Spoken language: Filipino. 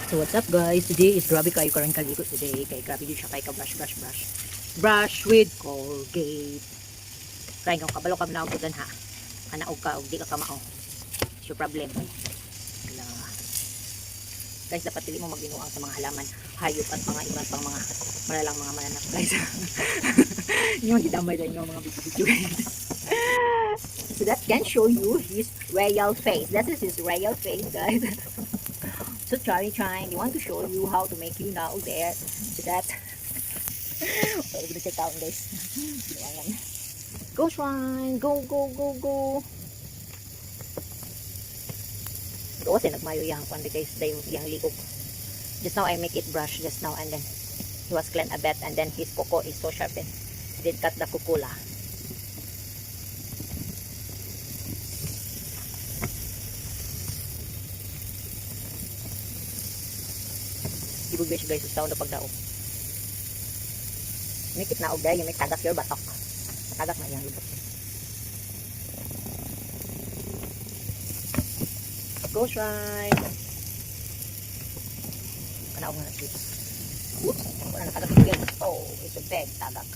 So what's up guys? Today is grabe kayo karang kaligo today. Kay grabe din siya kay ka brush. Brush with Colgate. Kaya kung kabalo ka na ugudan ha. Kanaog ka og di ka kamao. It's your problem. Wala. Guys, dapat dili mo magbinuang sa mga halaman, hayop at mga iba pang mga malalang mga mananak guys. Yung gidamay din yung mga video guys. So that can show you his real face. That is his real face guys. So trying, they want to show you how to make you now there. So that we're gonna check out guys. Go Shrine, go. Go kasi nagmayo yang pandi guys, dayo yang ligog. Just now I make it brush just now and then he was clean a bit and then his kuko is so sharp and did cut the kukula. Ibig siya guys, sa na pagdaog. Make it naog dahil yung may tagas your batok. Tagas na yung lubot. Go Shrine! Kanaog na na chips. Oops! Wala na tagas yung. Oh, it's a big tagak.